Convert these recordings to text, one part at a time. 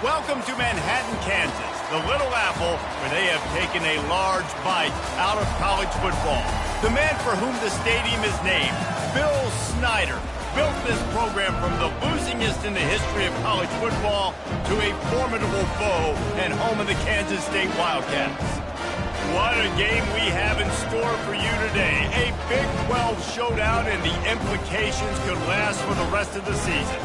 Welcome to Manhattan, Kansas, the Little Apple, where they have taken a large bite out of college football. The man for whom the stadium is named, Bill Snyder, built this program from the losingest in the history of college football to a formidable foe and home of the Kansas State Wildcats. What a game we have in store for you today. A Big 12 showdown, and the implications could last for the rest of the season.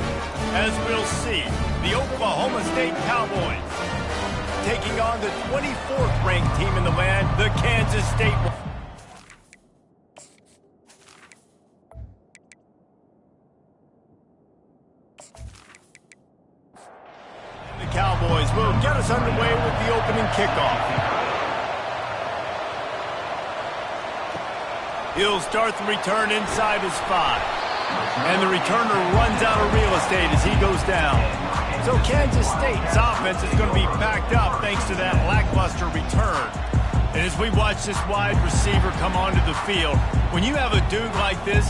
As we'll see, the Oklahoma State Cowboys taking on the 24th ranked team in the land, the Kansas State. The Cowboys will get us underway with the opening kickoff. He'll start the return inside his 5. And the returner runs out of real estate as he goes down. So Kansas State's offense is going to be backed up thanks to that lackluster return. And as we watch this wide receiver come onto the field, when you have a dude like this,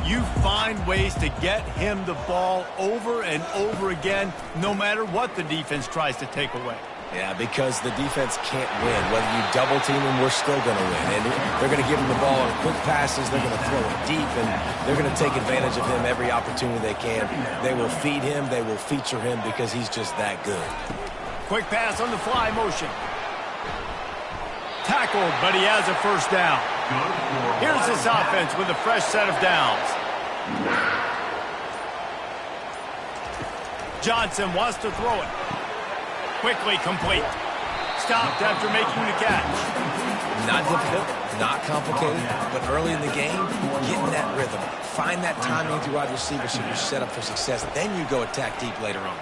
you find ways to get him the ball over and over again, no matter what the defense tries to take away. Yeah, because the defense can't win. Whether you double team them, we're still going to win. And they're going to give him the ball on quick passes. They're going to throw it deep, and they're going to take advantage of him every opportunity they can. They will feed him. They will feature him because he's just that good. Quick pass on the fly motion. Tackled, but he has a first down. Here's this offense with a fresh set of downs. Johnson wants to throw it. Quickly complete. Stopped after making the catch. Not difficult, not complicated, but early in the game, getting that rhythm. Find that timing with your wide receiver so you're set up for success. Then you go attack deep later on.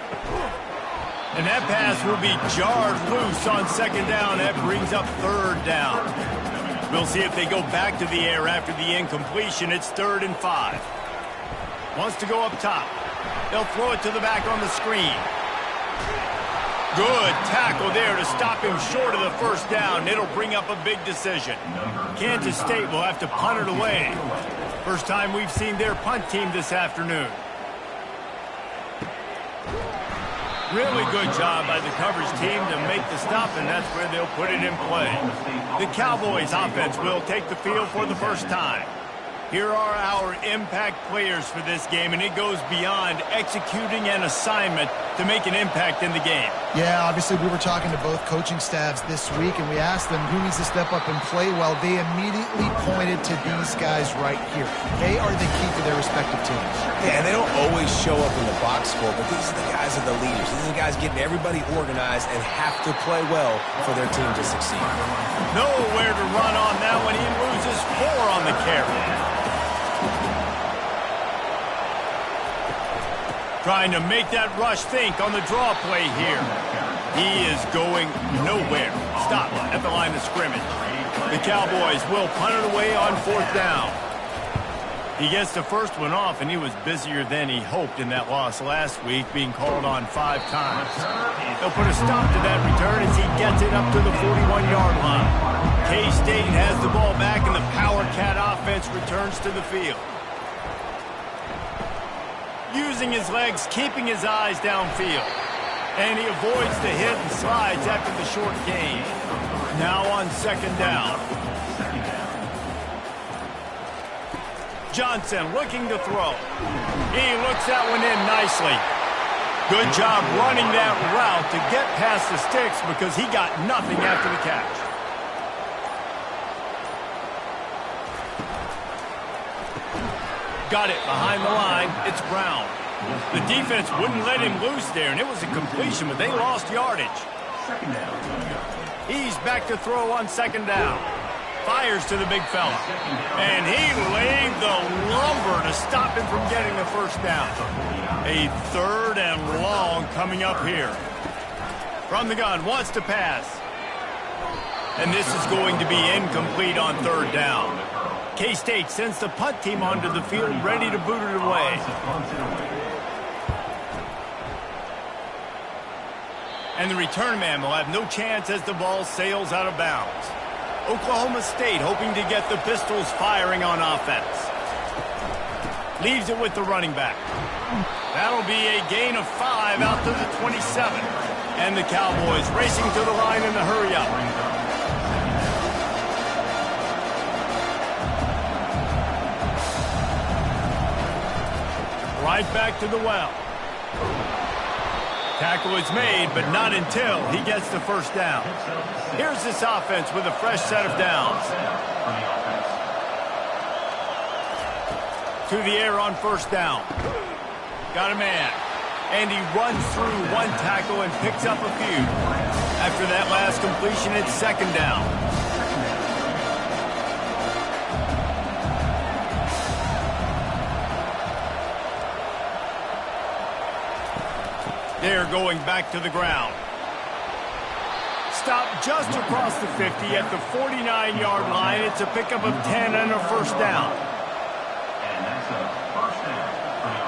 And that pass will be jarred loose on second down. That brings up third down. We'll see if they go back to the air after the incompletion. It's 3rd and 5. Wants to go up top. They'll throw it to the back on the screen. Good tackle there to stop him short of the first down. It'll bring up a big decision. Kansas State will have to punt it away. First time we've seen their punt team this afternoon. Really good job by the coverage team to make the stop, and that's where they'll put it in play. The Cowboys offense will take the field for the first time. Here are our impact players for this game, and it goes beyond executing an assignment to make an impact in the game. Yeah, obviously we were talking to both coaching staffs this week, and we asked them who needs to step up and play well. They immediately pointed to these guys right here. They are the key to their respective teams. Yeah, and they don't always show up in the box score, but these are the guys that are the leaders. These are the guys getting everybody organized and have to play well for their team to succeed. Nowhere to run on that one. He loses 4 on the carry. Trying to make that rush think on the draw play here. He is going nowhere. Stop at the line of scrimmage. The Cowboys will punt it away on 4th down. He gets the first one off, and he was busier than he hoped in that loss last week, being called on 5 times. They'll put a stop to that return as he gets it up to the 41-yard line. K-State has the ball back, and the Power Cat offense returns to the field. Using his legs, keeping his eyes downfield. And he avoids the hit and slides after the short gain. Now on 2nd down. Johnson looking to throw. He looks that one in nicely. Good job running that route to get past the sticks because he got nothing after the catch. Got it behind the line. It's Brown. The defense wouldn't let him loose there, and it was a completion, but they lost yardage. He's back to throw on 2nd down. Fires to the big fella. And he laid the lumber to stop him from getting the first down. A 3rd and long coming up here. From the gun, wants to pass. And this is going to be incomplete on 3rd down. K-State sends the punt team onto the field, ready to boot it away. And the return man will have no chance as the ball sails out of bounds. Oklahoma State hoping to get the Pistols firing on offense. Leaves it with the running back. That'll be a gain of 5 out to the 27. And the Cowboys racing to the line in the hurry-up. Right back to the well. Tackle is made, but not until he gets the first down. Here's this offense with a fresh set of downs. To the air on first down. Got a man. And he runs through one tackle and picks up a few. After that last completion, it's second down. They're going back to the ground. Stop just across the 50 at the 49-yard line. It's a pickup of 10 and a first down. And that's a first down for the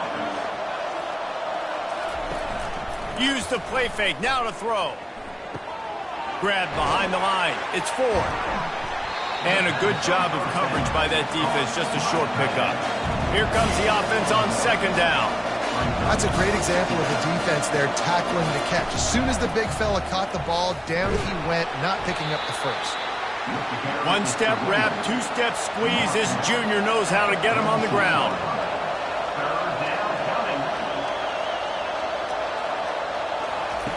offense. Use the play fake, now to throw. Grab behind the line, it's 4. And a good job of coverage by that defense, just a short pickup. Here comes the offense on second down. That's a great example of the defense there tackling the catch. As soon as the big fella caught the ball, down he went, not picking up the first. One step wrap, 2-step squeeze. This junior knows how to get him on the ground.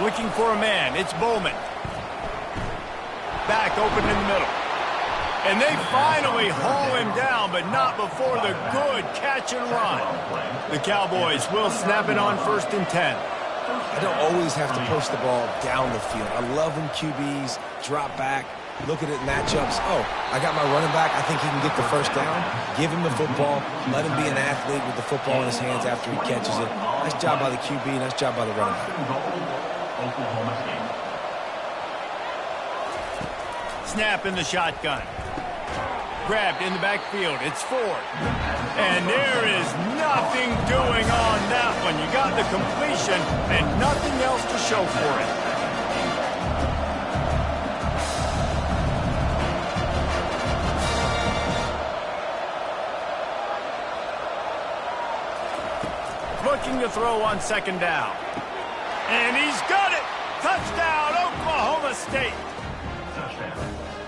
Looking for a man, it's Bowman. Back open in the middle. And they finally haul him down, but not before the good catch and run. The Cowboys will snap it on first and 10. I don't always have to push the ball down the field. I love when QBs drop back, look at it matchups. Oh, I got my running back. I think he can get the first down. Give him the football. Let him be an athlete with the football in his hands after he catches it. Nice job by the QB. Nice job by the running back. Oklahoma State. Snap in the shotgun. Grabbed in the backfield. It's Ford. And there is nothing doing on that one. You got the completion and nothing else to show for it. Looking to throw on second down. And he's got it. Touchdown, Oklahoma State.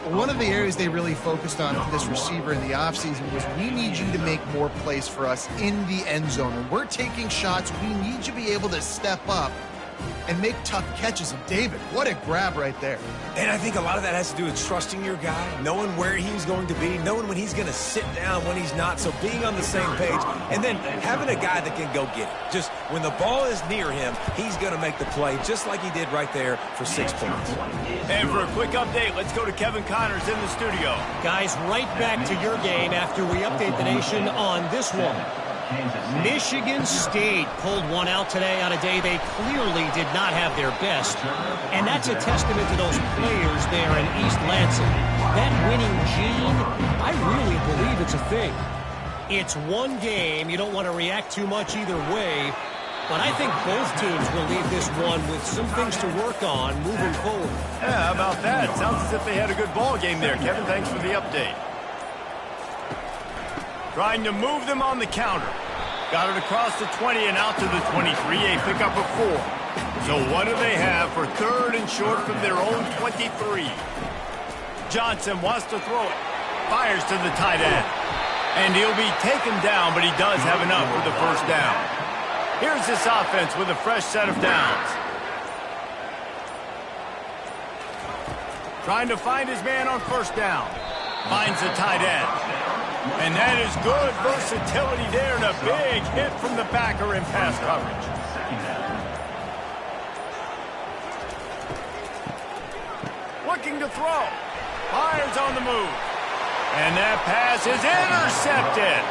One of the areas they really focused on for this receiver in the offseason was we need you to make more plays for us in the end zone. When we're taking shots, we need you to be able to step up and make tough catches. And David, what a grab right there. And I think a lot of that has to do with trusting your guy, knowing where he's going to be, knowing when he's going to sit down, when he's not, so being on the same page, and then having a guy that can go get it. Just when the ball is near him, he's going to make the play, just like he did right there for 6 points. And for a quick update, let's go to Kevin Connors in the studio. Guys, right back to your game after we update the nation on this one. Michigan State pulled one out today on a day they clearly did not have their best. And that's a testament to those players there in East Lansing. That winning gene, I really believe it's a thing. It's one game. You don't want to react too much either way. But I think both teams will leave this one with some things to work on moving forward. Yeah, how about that? Sounds as if they had a good ball game there. Kevin, thanks for the update. Trying to move them on the counter. Got it across the 20 and out to the 23. A pickup of 4. So what do they have for third and short from their own 23? Johnson wants to throw it. Fires to the tight end. And he'll be taken down, but he does have enough for the first down. Here's this offense with a fresh set of downs. Trying to find his man on first down. Finds the tight end. And that is good versatility there and a big hit from the backer in pass coverage. Looking to throw. Fires on the move. And that pass is intercepted.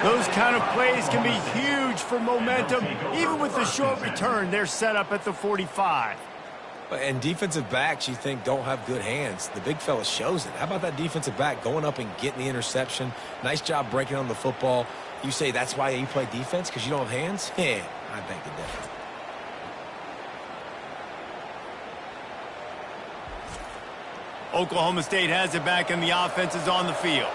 Those kind of plays can be huge for momentum. Even with the short return, they're set up at the 45. And defensive backs, you think, don't have good hands. The big fella shows it. How about that defensive back going up and getting the interception? Nice job breaking on the football. You say that's why you play defense, because you don't have hands? Yeah, I beg to differ. Oklahoma State has it back, and the offense is on the field.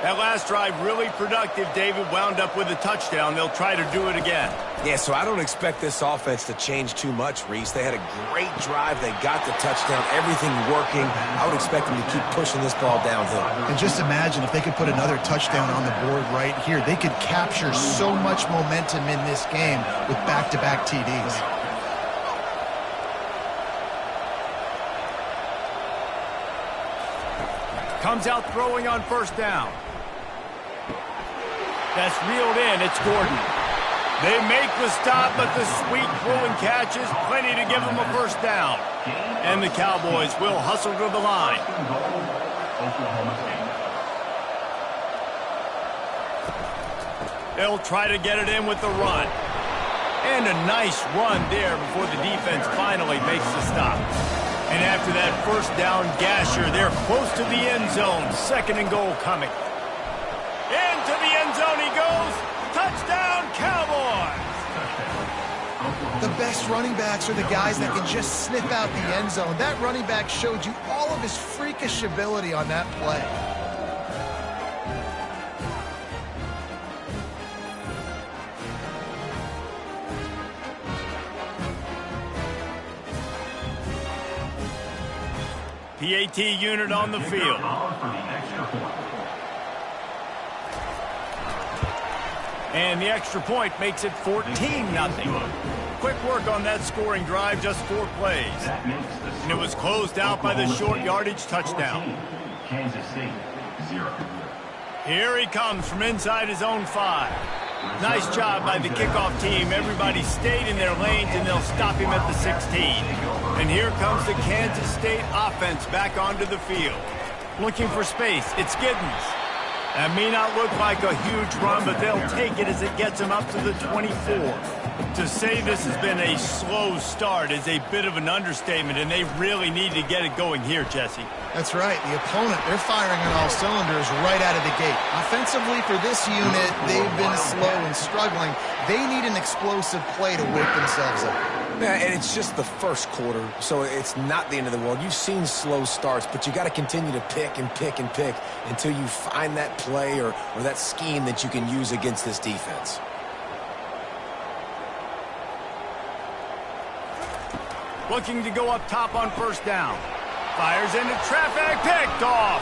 That last drive really productive. David wound up with a touchdown. They'll try to do it again. Yeah, so I don't expect this offense to change too much, Reese. They had a great drive. They got the touchdown, everything working. I would expect them to keep pushing this ball downhill. And just imagine if they could put another touchdown on the board right here. They could capture so much momentum in this game with back-to-back TDs. Comes out throwing on first down. That's reeled in. It's Gordon. They make the stop, but the sweet throw and catch is plenty to give them a first down. And the Cowboys will hustle to the line. They'll try to get it in with the run. And a nice run there before the defense finally makes the stop. And after that first down gasher, they're close to the end zone. 2nd and goal coming. Into the end zone he goes. Touchdown, Cowboys! The best running backs are the guys that can just sniff out the end zone. That running back showed you all of his freakish ability on that play. PAT unit on the field. And the extra point makes it 14-0. Quick work on that scoring drive, just 4 plays. And it was closed out by the short yardage touchdown. Kansas City, 0. Here he comes from inside his own 5. Nice job by the kickoff team. Everybody stayed in their lanes, and they'll stop him at the 16. And here comes the Kansas State offense back onto the field. Looking for space. It's Giddens. That may not look like a huge run, but they'll take it as it gets them up to the 24. To say this has been a slow start is a bit of an understatement, and they really need to get it going here, Jesse. That's right. The opponent, they're firing on all cylinders right out of the gate. Offensively, for this unit, they've been slow and struggling. They need an explosive play to wake themselves up. Yeah, and it's just the first quarter, so it's not the end of the world. You've seen slow starts, but you got to continue to pick and pick and pick until you find that play or that scheme that you can use against this defense. Looking to go up top on first down. Fires into traffic, picked off.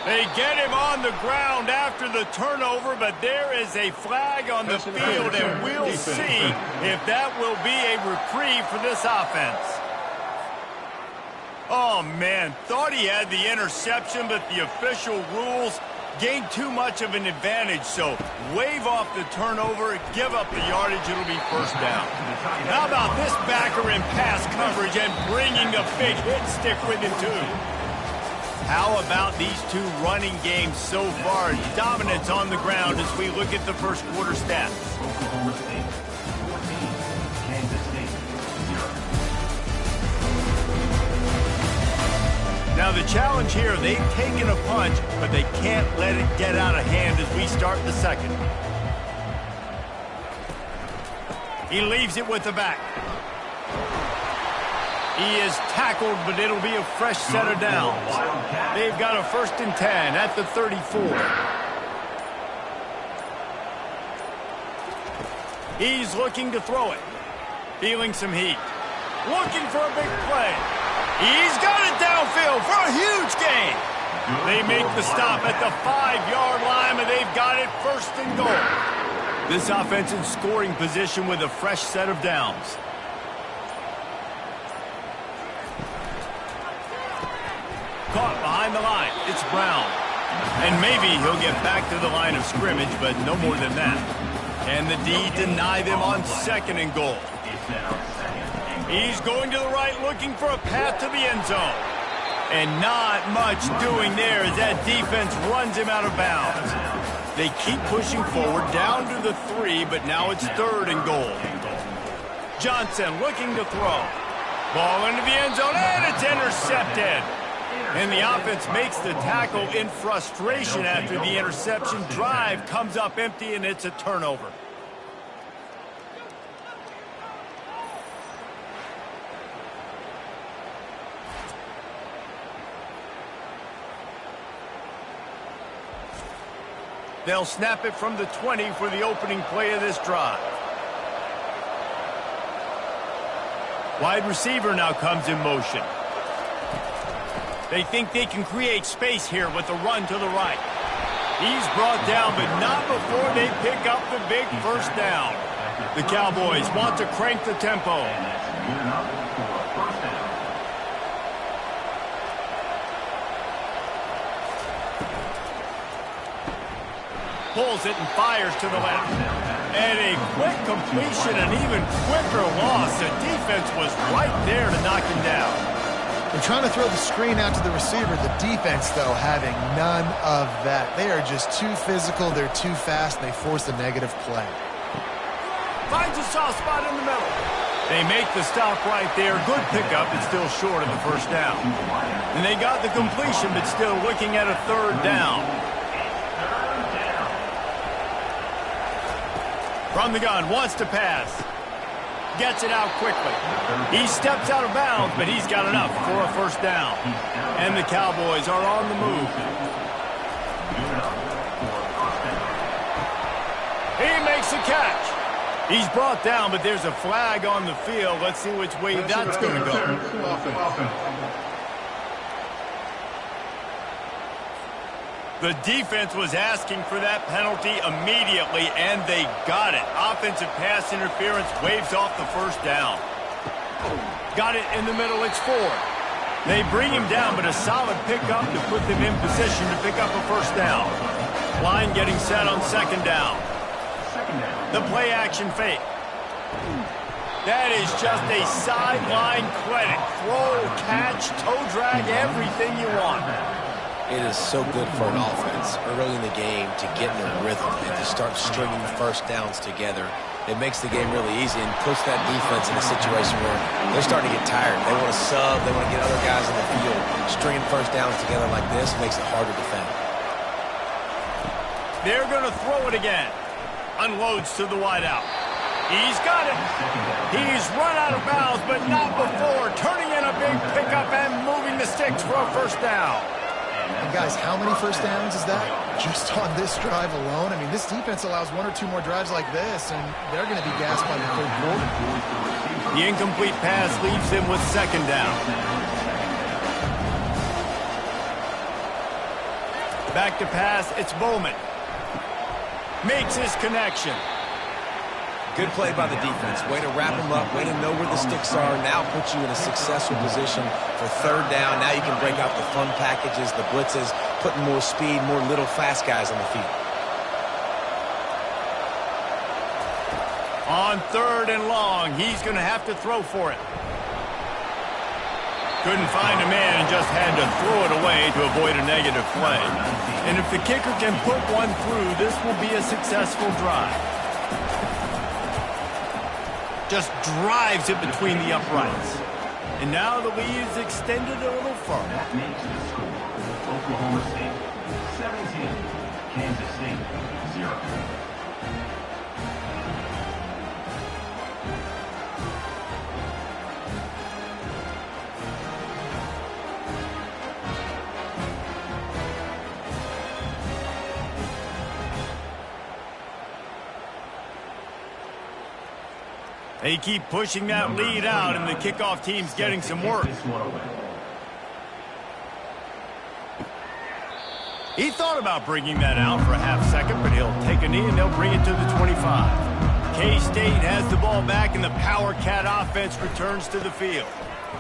They get him on the ground after the turnover, but there is a flag on the field, and we'll see if that will be a reprieve for this offense. Oh, man, thought he had the interception, but the official rules gained too much of an advantage, so wave off the turnover, give up the yardage, it'll be first down. How about this backer in pass coverage and bringing a big hit stick with him, too? How about these two running games so far? Dominance on the ground as we look at the first quarter stats. Oklahoma State, 14. Kansas State, 0. Now the challenge here, they've taken a punch, but they can't let it get out of hand as we start the second. He leaves it with the back. He is tackled, but it'll be a fresh set of downs. They've got a 1st and 10 at the 34. He's looking to throw it. Feeling some heat. Looking for a big play. He's got it downfield for a huge gain. They make the stop at the 5-yard line, and they've got it 1st and goal. This offense in scoring position with a fresh set of downs. Caught behind the line. It's Brown. And maybe he'll get back to the line of scrimmage, but no more than that. And the D deny them on 2nd and goal. He's going to the right, looking for a path to the end zone. And not much doing there as that defense runs him out of bounds. They keep pushing forward down to the 3, but now it's 3rd and goal. Johnson looking to throw. Ball into the end zone, and it's intercepted. And the offense makes the tackle in frustration after the interception. Drive comes up empty, and it's a turnover. They'll snap it from the 20 for the opening play of this drive. Wide receiver now comes in motion. They think they can create space here with a run to the right. He's brought down, but not before they pick up the big first down. The Cowboys want to crank the tempo. Pulls it and fires to the left. And a quick completion, an even quicker loss. The defense was right there to knock him down. They're trying to throw the screen out to the receiver. The defense, though, having none of that. They are just too physical. They're too fast, and they force a negative play. Finds a soft spot in the middle. They make the stop right there. Good pickup, but still short of the first down. And they got the completion, but still looking at a third down. From the gun, wants to pass. Gets it out quickly. He steps out of bounds, but he's got enough for a first down. And the Cowboys are on the move. He makes a catch. He's brought down, but there's a flag on the field. Let's see which way that's going to go. The defense was asking for that penalty immediately, and they got it. Offensive pass interference waves off the first down. Got it in the middle, it's 4. They bring him down, but a solid pickup to put them in position to pick up a first down. Line getting set on second down. The play action fake. That is just a sideline clinic. Throw, catch, toe drag, everything you want. It is so good for an offense early in the game to get in a rhythm and to start stringing first downs together. It makes the game really easy and puts that defense in a situation where they're starting to get tired. They want to sub. They want to get other guys on the field. Stringing first downs together like this makes it hard to defend. They're going to throw it again. Unloads to the wideout. He's got it. He's run out of bounds, but not before. Turning in a big pickup and moving the sticks for a first down. And guys, how many first downs is that? Just on this drive alone? I mean, this defense allows 1 or 2 more drives like this, and they're going to be gassed by the third quarter. The incomplete pass leaves him with second down. Back to pass, it's Bowman. Makes his connection. Good play by the defense. Way to wrap them up. Way to know where the sticks are. Now puts you in a successful position for third down. Now you can break out the fun packages, the blitzes, putting more speed, more little fast guys on the field. On third and long, he's going to have to throw for it. Couldn't find a man and just had to throw it away to avoid a negative play. And if the kicker can put one through, this will be a successful drive. Just drives it between the uprights. And now the lead is extended a little further. That makes the score. Oklahoma State 17, Kansas State 0. They keep pushing that lead out, and the kickoff team's getting some work. He thought about bringing that out for a half second, but he'll take a knee and they'll bring it to the 25. K-State has the ball back, and the Power Cat offense returns to the field.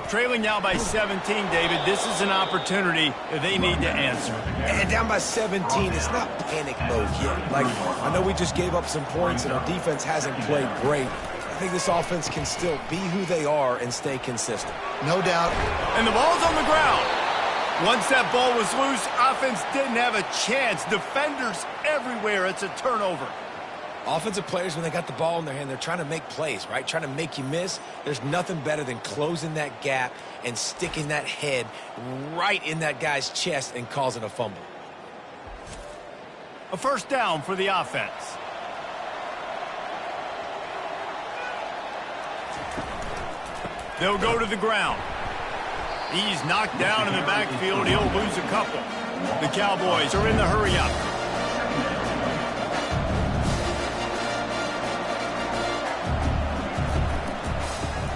Trailing now by 17, David. This is an opportunity that they need to answer. And down by 17, it's not panic mode yet. Like, I know we just gave up some points, and our defense hasn't played great. I think this offense can still be who they are and stay consistent. No doubt. And the ball's on the ground. Once that ball was loose, offense didn't have a chance. Defenders everywhere. It's a turnover. Offensive players, when they got the ball in their hand, they're trying to make plays, right? Trying to make you miss. There's nothing better than closing that gap and sticking that head right in that guy's chest and causing a fumble. A first down for the offense. They'll go to the ground. He's knocked down in the backfield. He'll lose a couple. The Cowboys are in the hurry-up.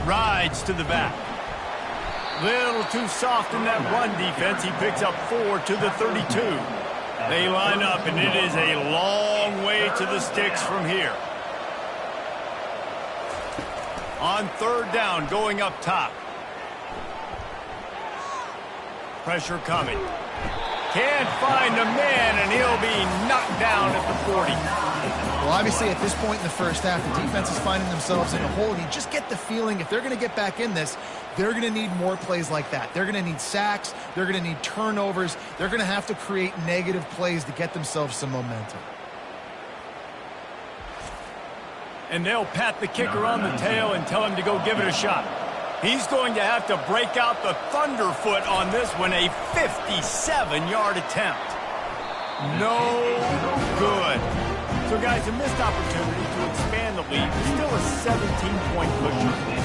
Rides to the back. Little too soft in that run defense. He picks up 4 to the 32. They line up, and it is a long way to the sticks from here. On third down, going up top. Pressure coming. Can't find a man, and he'll be knocked down at the 40. Well, obviously, at this point in the first half, the defense is finding themselves in a hole. You just get the feeling if they're going to get back in this, they're going to need more plays like that. They're going to need sacks. They're going to need turnovers. They're going to have to create negative plays to get themselves some momentum. And they'll pat the kicker on the tail and tell him to go give it a shot. He's going to have to break out the thunderfoot on this one, a 57-yard attempt. No good. So, guys, a missed opportunity to expand the lead. Still a 17-point push.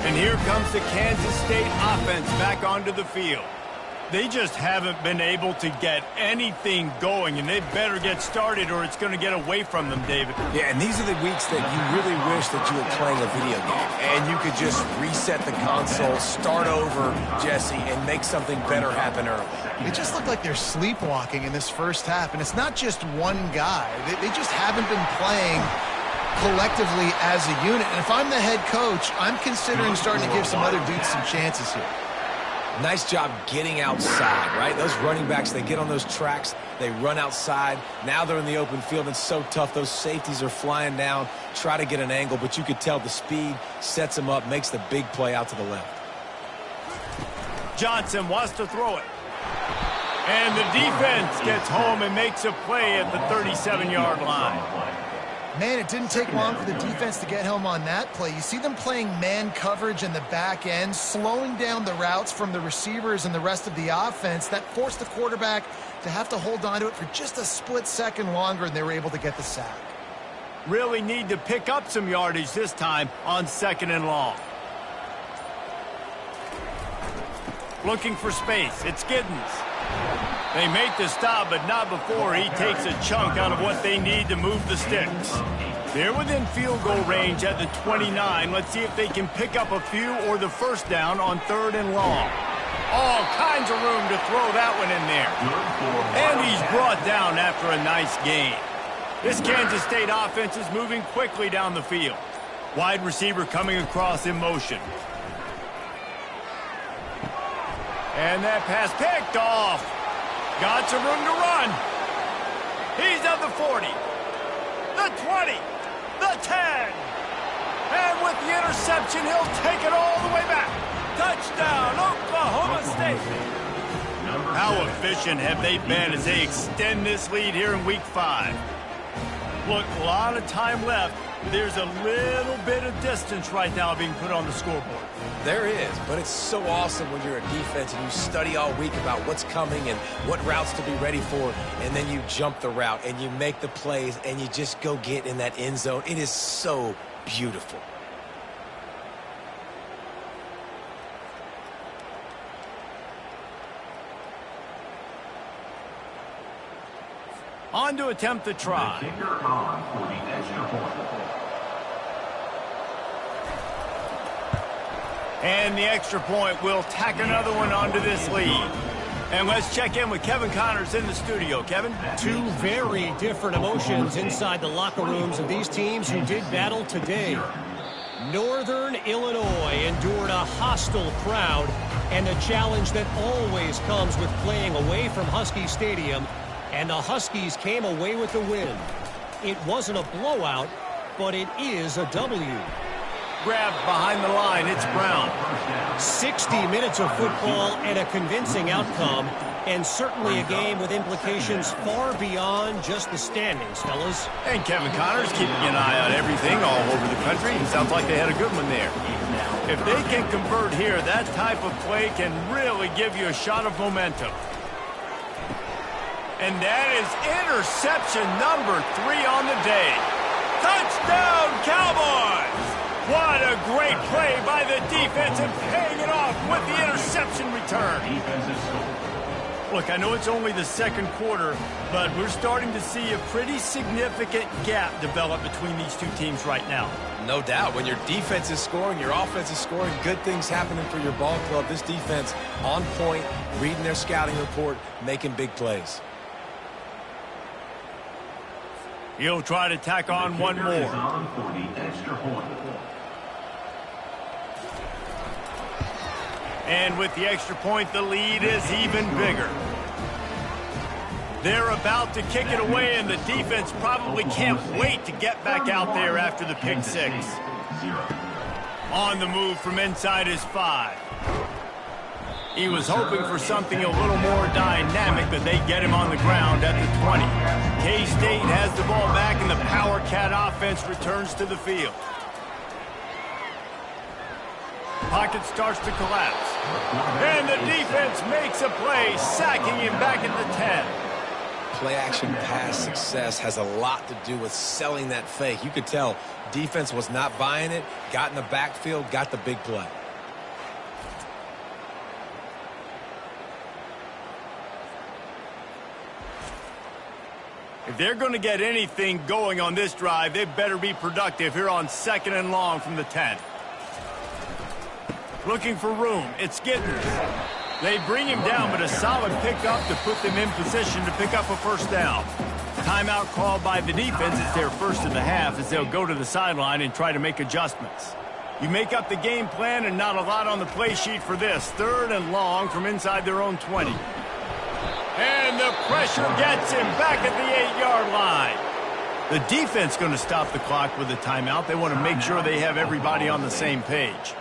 And here comes the Kansas State offense back onto the field. They just haven't been able to get anything going, and they better get started or it's going to get away from them, David. Yeah, and these are the weeks that you really wish that you were playing a video game and you could just reset the console, start over, Jesse, and make something better happen early. They just look like they're sleepwalking in this first half, and it's not just one guy. They just haven't been playing collectively as a unit. And if I'm the head coach, I'm considering starting to give some other dudes some chances here. Nice job getting outside, right? Those running backs, they get on those tracks, they run outside. Now they're in the open field. It's so tough. Those safeties are flying down, try to get an angle, but you could tell the speed sets them up, makes the big play out to the left. Johnson wants to throw it. And the defense gets home and makes a play at the 37-yard line. Man, it didn't take long for the defense to get home on that play. You see them playing man coverage in the back end, slowing down the routes from the receivers and the rest of the offense. That forced the quarterback to have to hold on to it for just a split second longer, and they were able to get the sack. Really need to pick up some yardage this time on 2nd and long. Looking for space. It's Giddens. They make the stop, but not before he takes a chunk out of what they need to move the sticks. They're within field goal range at the 29. Let's see if they can pick up a few or the first down on 3rd and long. All kinds of room to throw that one in there. And he's brought down after a nice gain. This Kansas State offense is moving quickly down the field. Wide receiver coming across in motion. And that pass picked off. Got some room to run. He's at the 40, the 20, the 10. And with the interception, he'll take it all the way back. Touchdown, Oklahoma State. How efficient have they been as they extend this lead here in Week 5? Look, a lot of time left. There's a little bit of distance right now being put on the scoreboard. There is, but it's so awesome when you're a defense and you study all week about what's coming and what routes to be ready for, and then you jump the route and you make the plays and you just go get in that end zone. It is so beautiful. On to attempt the try. Kicker on for the extra point. And the extra point will tack another one onto this lead. And let's check in with Kevin Connors in the studio. Kevin? Two very different emotions inside the locker rooms of these teams who did battle today. Northern Illinois endured a hostile crowd and a challenge that always comes with playing away from Husky Stadium, and the Huskies came away with the win. It wasn't a blowout, but it is a W. Grabbed behind the line, it's Brown. 60 minutes of football and a convincing outcome, and certainly a game with implications far beyond just the standings, fellas. And Kevin Connors keeping an eye on everything all over the country. It sounds like they had a good one there. If they can convert here, that type of play can really give you a shot of momentum. And that is interception number 3 on the day. Touchdown, Cowboys! What a great play by the defense and paying it off with the interception return. Defensive score. Look, I know it's only the second quarter, but we're starting to see a pretty significant gap develop between these two teams right now. No doubt. When your defense is scoring, your offense is scoring, good things happening for your ball club. This defense on point, reading their scouting report, making big plays. He'll try to tack on one The kicker is more. on for the extra point. And with the extra point, the lead is even bigger. They're about to kick it away, and the defense probably can't wait to get back out there after the pick Kansas six. State, 0. On the move from inside his 5. He was hoping for something a little more dynamic, but they get him on the ground at the 20. K-State has the ball back, and the Power Cat offense returns to the field. Pocket starts to collapse. And the defense makes a play, sacking him back at the 10. Play-action pass success has a lot to do with selling that fake. You could tell defense was not buying it, got in the backfield, got the big play. If they're going to get anything going on this drive, they better be productive here on 2nd and long from the 10. Looking for room. It's Giddens. They bring him down, but a solid pickup to put them in position to pick up a first down. Timeout called by the defense. It's their first of the half as they'll go to the sideline and try to make adjustments. You make up the game plan and not a lot on the play sheet for this. 3rd and long from inside their own 20. And the pressure gets him back at the 8-yard line. The defense going to stop the clock with a timeout. They want to make sure they have everybody on the same page.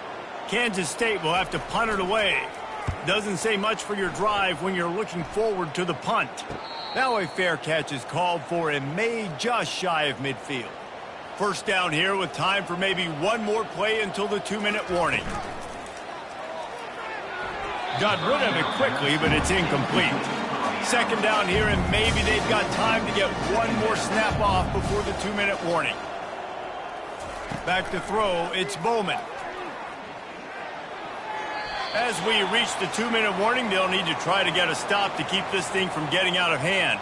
Kansas State will have to punt it away. Doesn't say much for your drive when you're looking forward to the punt. Now a fair catch is called for and made just shy of midfield. First down here with time for maybe one more play until the 2-minute warning. Got rid of it quickly, but it's incomplete. Second down here, and maybe they've got time to get one more snap off before the 2-minute warning. Back to throw, it's Bowman. As we reach the 2-minute warning, they'll need to try to get a stop to keep this thing from getting out of hand.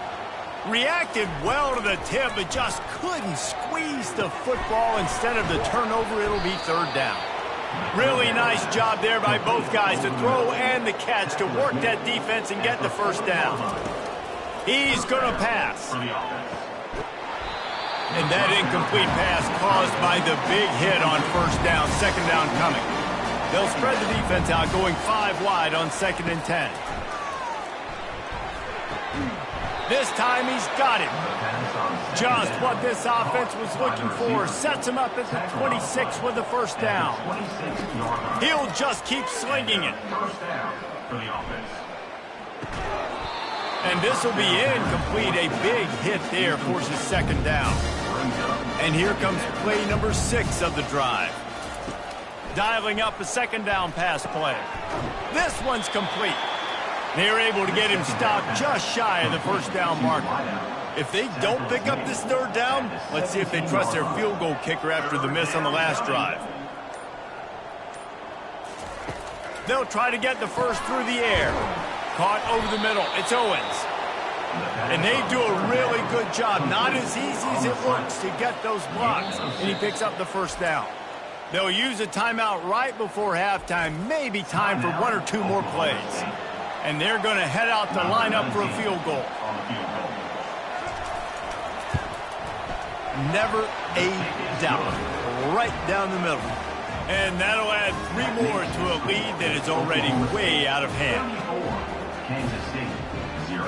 Reacted well to the tip, but just couldn't squeeze the football. Instead of the turnover, it'll be 3rd down. Really nice job there by both guys, the throw and the catch, to work that defense and get the first down. He's going to pass. For the offense. And that incomplete pass caused by the big hit on first down. 2nd down coming. They'll spread the defense out, going 5 wide on 2nd and 10. This time he's got him. Just what this offense was looking for. Sets him up at the 26 with the first down. 26-yard line. He'll just keep slinging it. First down for the offense. And this will be incomplete. A big hit there forces 2nd down. And here comes play number 6 of the drive. Dialing up a 2nd down pass play. This one's complete. They're able to get him stopped just shy of the first down marker. If they don't pick up this 3rd down, let's see if they trust their field goal kicker after the miss on the last drive. They'll try to get the first through the air. Caught over the middle. It's Owens. And they do a really good job. Not as easy as it looks to get those blocks. And he picks up the first down. They'll use a timeout right before halftime. Maybe time for 1 or 2 more plays. And they're going to head out to line up for a field goal. Never a doubt. Right down the middle. And that'll add 3 more to a lead that is already way out of hand. 34, Kansas State, 0.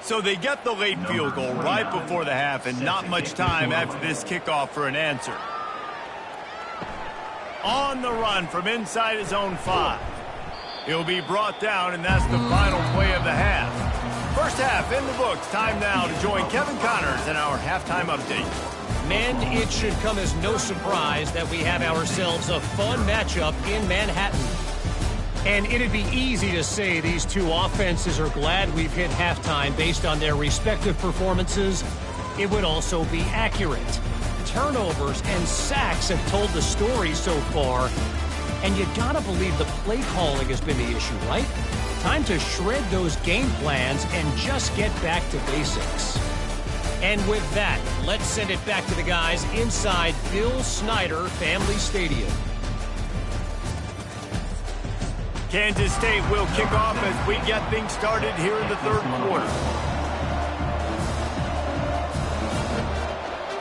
So they get the late field goal right before the half, and not much time after this kickoff for an answer. On the run from inside his own 5. He'll be brought down, and that's the final play of the half. 1st First half in the books. Time now to join Kevin Connors in our halftime update. Men, it should come as no surprise that we have ourselves a fun matchup in Manhattan. And it'd be easy to say these two offenses are glad we've hit halftime based on their respective performances. It would also be accurate. Turnovers and sacks have told the story so far. And you gotta believe the play calling has been the issue, right? Time to shred those game plans and just get back to basics. And with that, let's send it back to the guys inside Bill Snyder Family Stadium. Kansas State will kick off as we get things started here in the third quarter.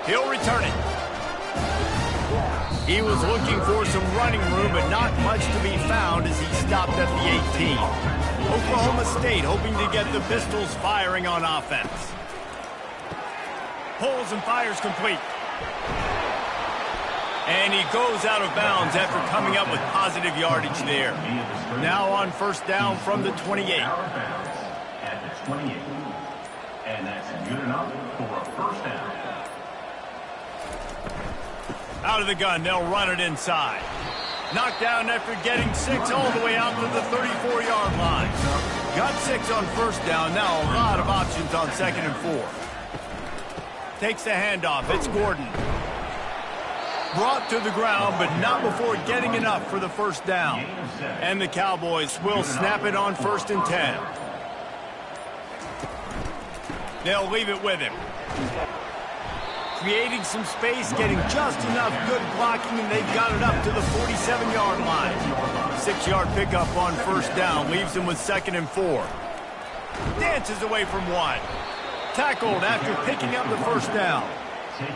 He'll return it. He was looking for some running room, but not much to be found as he stopped at the 18. Oklahoma State hoping to get the Pistols firing on offense. Pulls and fires complete. And he goes out of bounds after coming up with positive yardage there. Now on first down from the 28. At the 28. And that's good enough for a first down. Out of the gun, they'll run it inside. Knocked down after getting 6 all the way out to the 34-yard line. Got 6 on first down. Now a lot of options on 2nd and 4. Takes the handoff. It's Gordon. Brought to the ground, but not before getting enough for the first down. And the Cowboys will snap it on 1st and 10. They'll leave it with him. Creating some space, getting just enough good blocking, and they've got it up to the 47-yard line. 6-yard pickup on first down leaves him with 2nd and 4. Dances away from 1. Tackled after picking up the first down.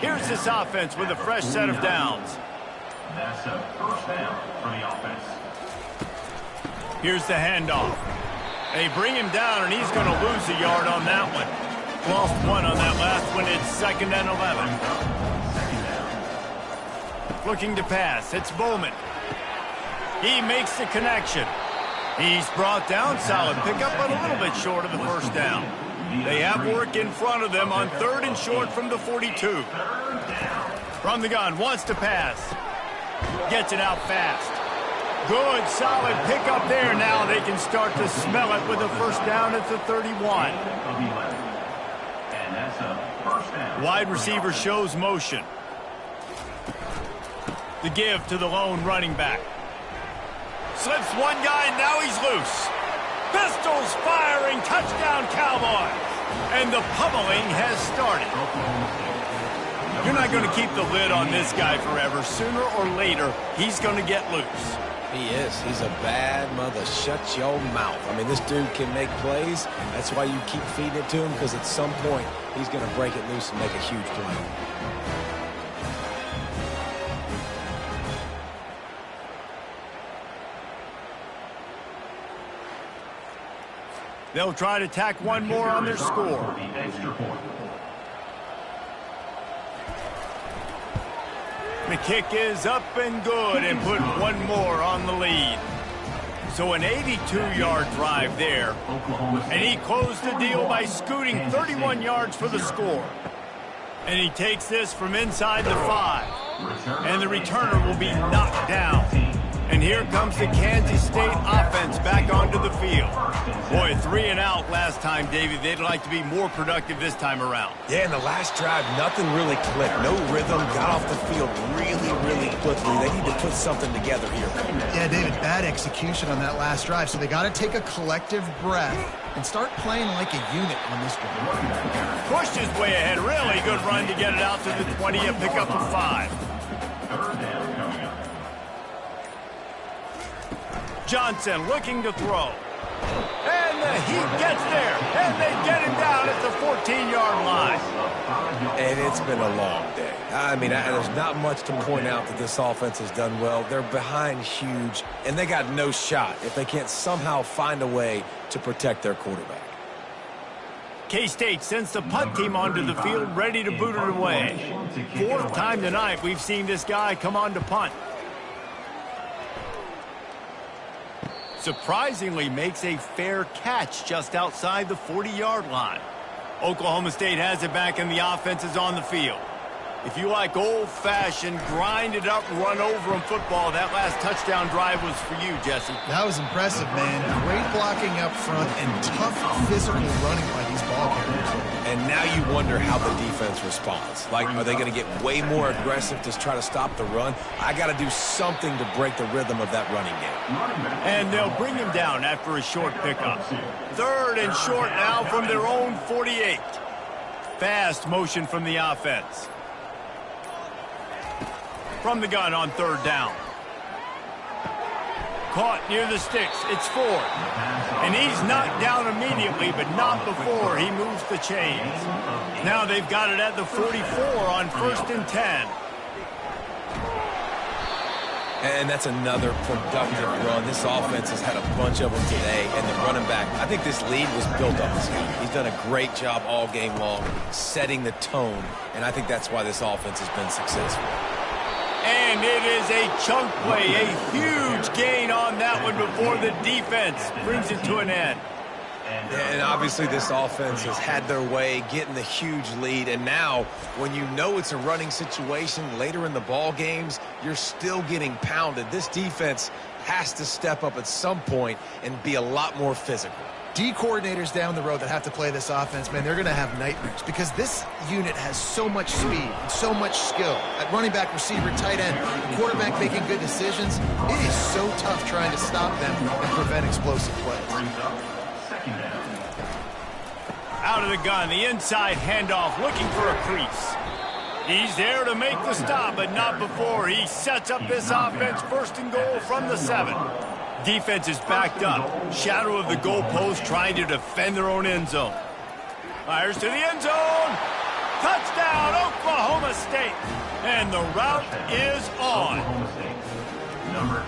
Here's this offense with a fresh set of downs. That's a first down for the offense. Here's the handoff. They bring him down, and he's going to lose a yard on that one. Lost 1 on that last one. It's 2nd and 11. Looking to pass. It's Bowman. He makes the connection. He's brought down. Solid pickup, but a little bit short of the first down. They have work in front of them on 3rd and short from the 42. From the gun. Wants to pass. Gets it out fast. Good, solid pickup there. Now they can start to smell it with a first down at the 31. Wide receiver shows motion. The give to the lone running back. Slips one guy, now he's loose. Pistols firing, touchdown Cowboys. And the pummeling has started. You're not going to keep the lid on this guy forever. Sooner or later, he's going to get loose. He is. He's a bad mother. Shut your mouth. I mean, this dude can make plays. That's why you keep feeding it to him, because at some point, he's going to break it loose and make a huge play. They'll try to tack one more on their score. The kick is up and good and put one more on the lead. So an 82-yard drive there. And he closed the deal by scooting 31 yards for the score. And he takes this from inside the 5. And the returner will be knocked down. And here comes the Kansas State offense back onto the field. Boy, 3 and out last time, Davey. They'd like to be more productive this time around. Yeah, in the last drive, nothing really clicked. No rhythm, got off the field really, really quickly. They need to put something together here. Yeah, David, bad execution on that last drive. So they got to take a collective breath and start playing like a unit on this drive. Pushed his way ahead. Really good run to get it out to the 20, a pickup of 5. Johnson looking to throw. And the heat gets there. And they get him down at the 14-yard line. And it's been a long day. I mean, there's not much to point out that this offense has done well. They're behind huge, and they got no shot if they can't somehow find a way to protect their quarterback. K-State sends the punt team onto the field, ready to boot it away. 4th time tonight we've seen this guy come on to punt. surprisingly makes a fair catch just outside the 40-yard line. Oklahoma State has it back, and the offense is on the field. If you like old-fashioned, grind-it-up, run-over-'em football, that last touchdown drive was for you, Jesse. That was impressive, man. Great blocking up front and tough physical running by these ball carriers. And now you wonder how the defense responds. Like, are they going to get way more aggressive to try to stop the run? I got to do something to break the rhythm of that running game. And they'll bring him down after a short pickup. 3rd and short now from their own 48. Fast motion from the offense. From the gun on 3rd down. Caught near the sticks. It's Ford. And he's knocked down immediately, but not before he moves the chains. Now they've got it at the 44 on 1st and 10. And that's another productive run. This offense has had a bunch of them today, and the running back, I think this lead was built up this game. He's done a great job all game long setting the tone, and I think that's why this offense has been successful. And it is a chunk play, a huge gain on that one before the defense brings it to an end. And obviously this offense has had their way getting the huge lead, and now when you know it's a running situation later in the ball games, you're still getting pounded. This defense has to step up at some point and be a lot more physical. D coordinators down the road that have to play this offense, man, they're going to have nightmares because this unit has so much speed and so much skill. At running back, receiver, tight end, the quarterback making good decisions. It is so tough trying to stop them and prevent explosive plays. Out of the gun, the inside handoff, looking for a crease. He's there to make the stop, but not before he sets up this offense 1st and goal from the 7. Defense is backed up. Shadow of the goalpost trying to defend their own end zone. Fires to the end zone. Touchdown, Oklahoma State. And the route is on.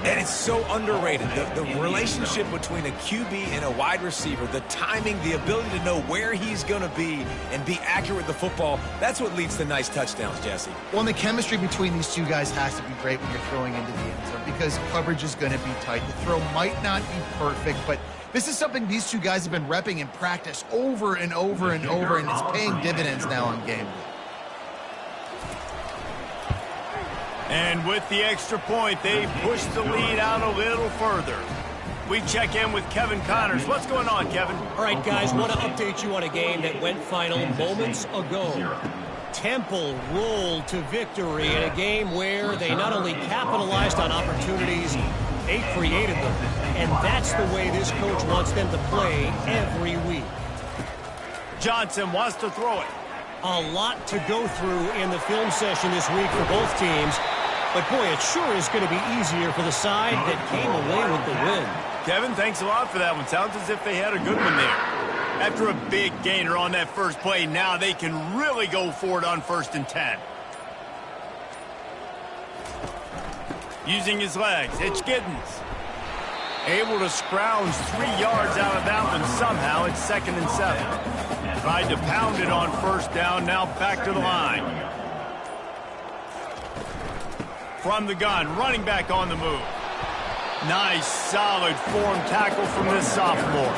And it's so underrated. The relationship between a QB and a wide receiver, the timing, the ability to know where he's going to be and be accurate with the football, that's what leads to nice touchdowns, Jesse. Well, and the chemistry between these two guys has to be great when you're throwing into the end zone because coverage is going to be tight. The throw might not be perfect, but this is something these two guys have been repping in practice over and over and over, and it's paying dividends now on game day. And with the extra point, they push the lead out a little further. We check in with Kevin Connors. What's going on, Kevin? All right, guys, want to update you on a game that went final moments ago. Temple rolled to victory in a game where they not only capitalized on opportunities, they created them. And that's the way this coach wants them to play every week. Johnson wants to throw it. A lot to go through in the film session this week for both teams. But, boy, it sure is going to be easier for the side that came away with the win. Kevin, thanks a lot for that one. Sounds as if they had a good one there. After a big gainer on that first play, now they can really go for it on 1st and 10. Using his legs, it's Giddens. Able to scrounge 3 yards out of that one somehow. It's 2nd and 7. Tried to pound it on 1st down, now back to the line. From the gun, running back on the move. Nice, solid form tackle from this sophomore.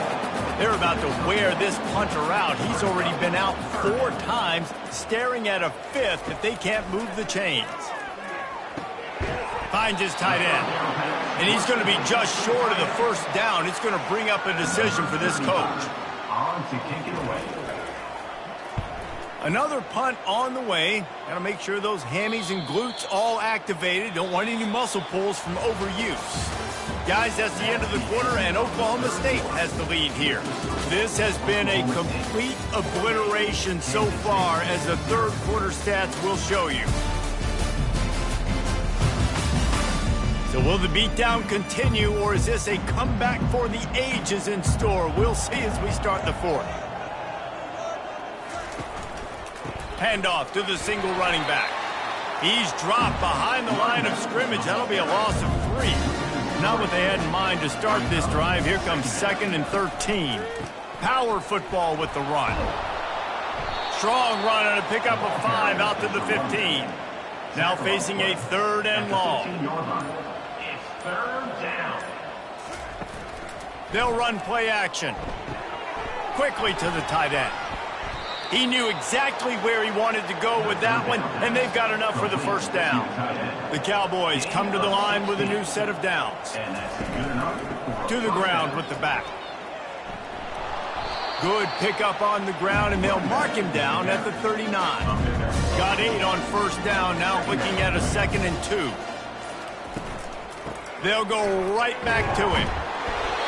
They're about to wear this punter out. He's already been out 4 times, staring at a 5th if they can't move the chains. Finds his tight end. And he's going to be just short of the 1st down. It's going to bring up a decision for this coach. On to kick it away. Another punt on the way. Got to make sure those hammies and glutes all activated. Don't want any muscle pulls from overuse. Guys, that's the end of the quarter, and Oklahoma State has the lead here. This has been a complete obliteration so far, as the 3rd quarter stats will show you. So will the beatdown continue, or is this a comeback for the ages in store? We'll see as we start the 4th. Handoff to the single running back. He's dropped behind the line of scrimmage. That'll be a loss of 3. Not what they had in mind to start this drive. Here comes 2nd and 13. Power football with the run. Strong run and a pickup of 5 out to the 15. Now facing a 3rd and long. It's 3rd down. They'll run play action. Quickly to the tight end. He knew exactly where he wanted to go with that one, and they've got enough for the first down. The Cowboys come to the line with a new set of downs. To the ground with the back. Good pickup on the ground, and they'll mark him down at the 39. Got 8 on first down, now looking at a 2nd and 2. They'll go right back to him.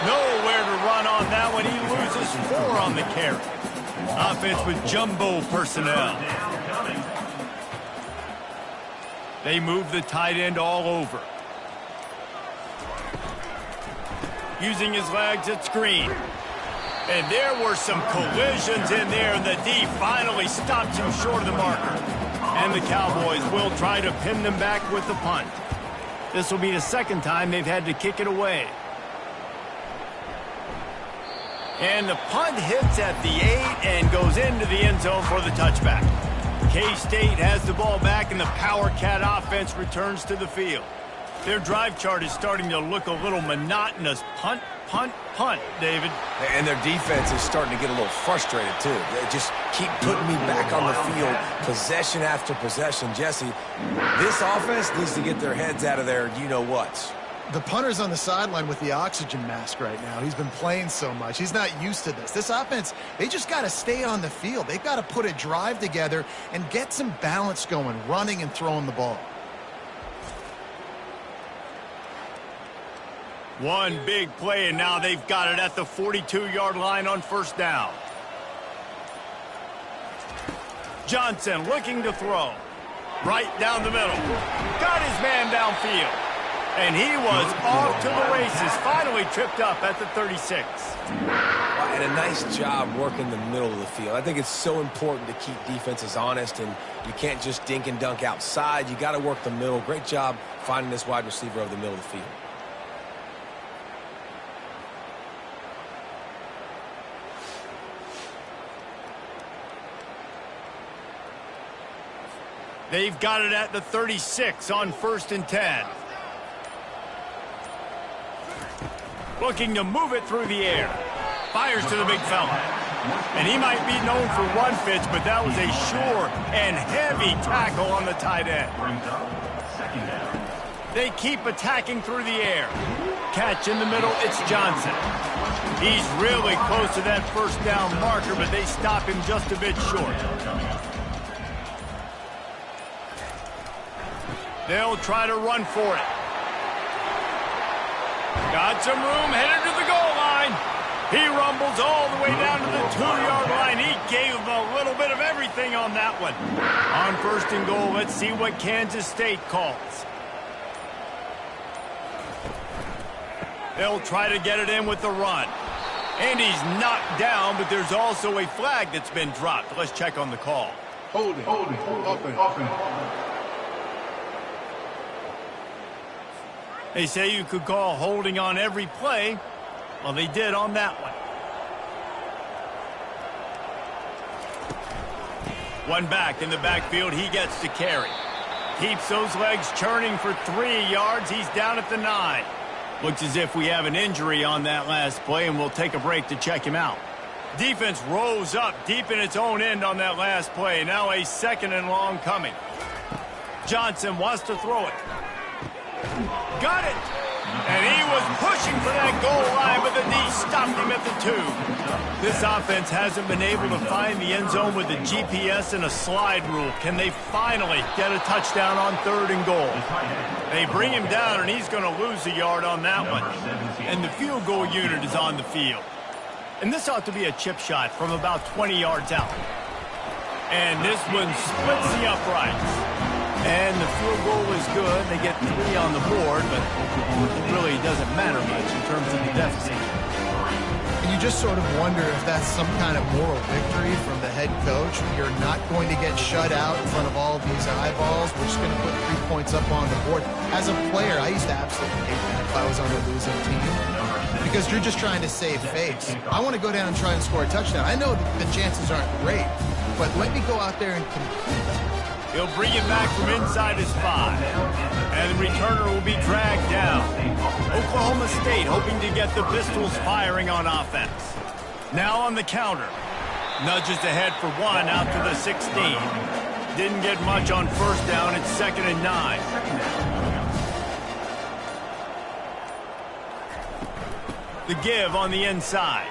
Nowhere to run on that one. He loses 4 on the carry. Offense with jumbo personnel. They move the tight end all over. Using his legs at screen. And there were some collisions in there, and the D finally stops him short of the marker. And the Cowboys will try to pin them back with the punt. This will be the 2nd time they've had to kick it away. And the punt hits at the 8 and goes into the end zone for the touchback. K-State has the ball back, and the Power Cat offense returns to the field. Their drive chart is starting to look a little monotonous. Punt, punt, punt, David. And their defense is starting to get a little frustrated, too. They just keep putting me back on the field, possession after possession. Jesse, this offense needs to get their heads out of their you-know-whats. The punter's on the sideline with the oxygen mask right now. He's been playing so much. He's not used to this. This offense, they just got to stay on the field. They've got to put a drive together and get some balance going, running and throwing the ball. One big play, and now they've got it at the 42-yard line on first down. Johnson looking to throw. Right down the middle. Got his man downfield. And he was off to the races. Finally tripped up at the 36. And a nice job working the middle of the field. I think it's so important to keep defenses honest, and you can't just dink and dunk outside. You got to work the middle. Great job finding this wide receiver over the middle of the field. They've got it at the 36 on 1st and 10. Looking to move it through the air. Fires to the big fella. And he might be known for run fits, but that was a sure and heavy tackle on the tight end. They keep attacking through the air. Catch in the middle, it's Johnson. He's really close to that first down marker, but they stop him just a bit short. They'll try to run for it. Got some room, headed to the goal line. He rumbles all the way down to the 2-yard line. He gave him a little bit of everything on that one. On 1st and goal, let's see what Kansas State calls. They'll try to get it in with the run. And he's knocked down, but there's also a flag that's been dropped. Let's check on the call. Holding. They say you could call holding on every play. Well, they did on that one. One back in the backfield. He gets to carry. Keeps those legs churning for 3 yards. He's down at the 9. Looks as if we have an injury on that last play, and we'll take a break to check him out. Defense rose up deep in its own end on that last play. Now a 2nd and long coming. Johnson wants to throw it. Got it. And he was pushing for that goal line, but the D stopped him at the 2. This offense hasn't been able to find the end zone with the GPS and a slide rule. Can they finally get a touchdown on 3rd and goal? They bring him down, and he's going to lose a yard on that one. And the field goal unit is on the field. And this ought to be a chip shot from about 20 yards out. And this one splits the uprights. And the field goal is good. They get 3 on the board, but it really doesn't matter much in terms of the deficit. And you just sort of wonder if that's some kind of moral victory from the head coach. You're not going to get shut out in front of all these eyeballs. We're just going to put 3 points up on the board. As a player, I used to absolutely hate that if I was on a losing team, because you're just trying to save face. I want to go down and try and score a touchdown. I know the chances aren't great, but let me go out there and compete. He'll bring it back from inside his 5. And the returner will be dragged down. Oklahoma State hoping to get the Pistols firing on offense. Now on the counter. Nudges ahead for 1 out to the 16. Didn't get much on first down. It's 2nd and 9. The give on the inside.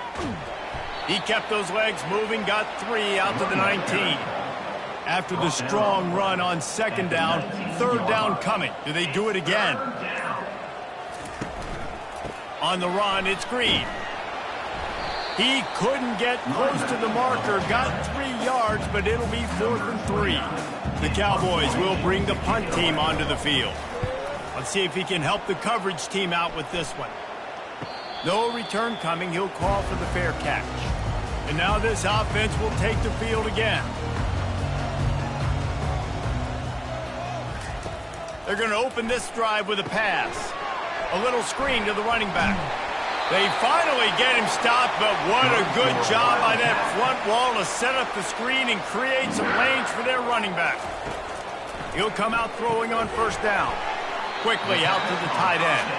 He kept those legs moving, got 3 out to the 19. After the strong run on 2nd down, 3rd down coming. Do they do it again? On the run, it's Green. He couldn't get close to the marker, got 3 yards, but it'll be 4th and 3. The Cowboys will bring the punt team onto the field. Let's see if he can help the coverage team out with this one. No return coming. He'll call for the fair catch. And now this offense will take the field again. They're going to open this drive with a pass. A little screen to the running back. They finally get him stopped, but what a good job by that front wall to set up the screen and create some lanes for their running back. He'll come out throwing on 1st down. Quickly out to the tight end.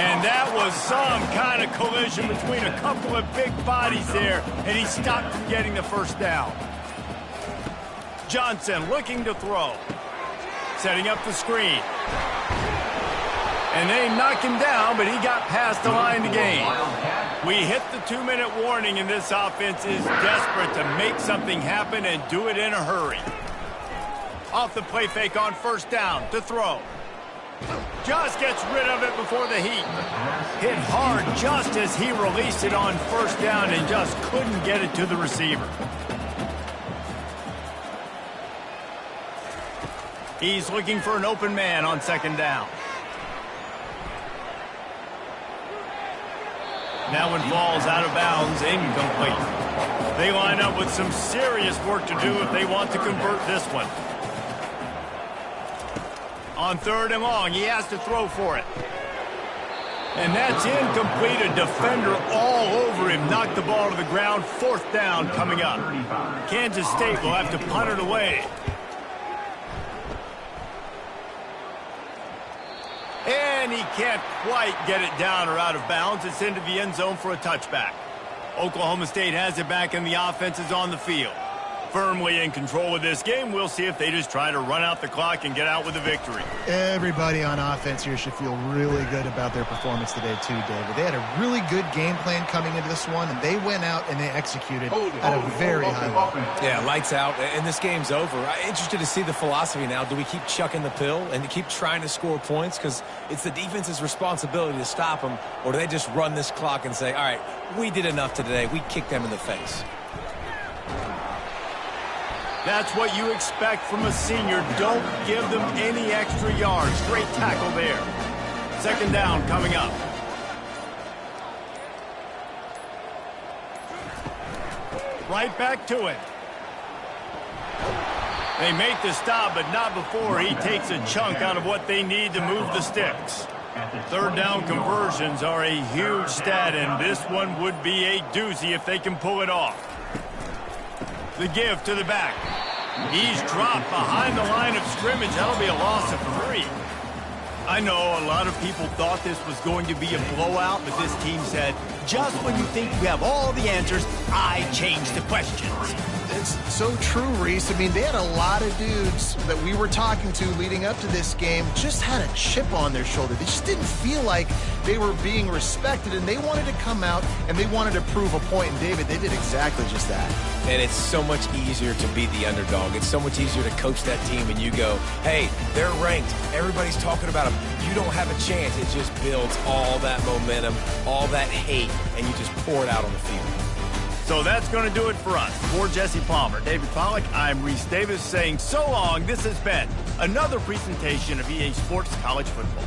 And that was some kind of collision between a couple of big bodies there, and he stopped from getting the 1st down. Johnson looking to throw. Setting up the screen. And they knock him down, but he got past the line to gain. We hit the 2-minute warning, and this offense is desperate to make something happen and do it in a hurry. Off the play fake on 1st down to throw. Just gets rid of it before the heat. Hit hard just as he released it on 1st down and just couldn't get it to the receiver. He's looking for an open man on 2nd down. That one falls out of bounds, incomplete. They line up with some serious work to do if they want to convert this one. On 3rd and long, he has to throw for it. And that's incomplete. A defender all over him. Knocked the ball to the ground. 4th down coming up. Kansas State will have to punt it away. And he can't quite get it down or out of bounds. It's into the end zone for a touchback. Oklahoma State has it back, and the offense is on the field. Firmly in control of this game. We'll see if they just try to run out the clock and get out with a victory. Everybody on offense here should feel really good about their performance today too, David. They had a really good game plan coming into this one, and they went out and they executed at a very high level. Yeah, lights out, and this game's over. I'm interested to see the philosophy now. Do we keep chucking the pill and keep trying to score points because it's the defense's responsibility to stop them, or do they just run this clock and say, all right, we did enough today. We kicked them in the face. That's what you expect from a senior. Don't give them any extra yards. Great tackle there. 2nd down coming up. Right back to it. They make the stop, but not before he takes a chunk out of what they need to move the sticks. 3rd down conversions are a huge stat, and this one would be a doozy if they can pull it off. The give to the back. He's dropped behind the line of scrimmage. That'll be a loss of 3. I know a lot of people thought this was going to be a blowout, but this team said, just when you think you have all the answers, I change the questions. It's so true, Reese. I mean, they had a lot of dudes that we were talking to leading up to this game just had a chip on their shoulder. They just didn't feel like they were being respected, and they wanted to come out and they wanted to prove a point. And, David, they did exactly just that. And it's so much easier to be the underdog. It's so much easier to coach that team and you go, hey, they're ranked. Everybody's talking about them. You don't have a chance. It just builds all that momentum, all that hate, and you just pour it out on the field. So that's going to do it for us. For Jesse Palmer, David Pollack, I'm Reese Davis saying so long. This has been another presentation of EA Sports College Football.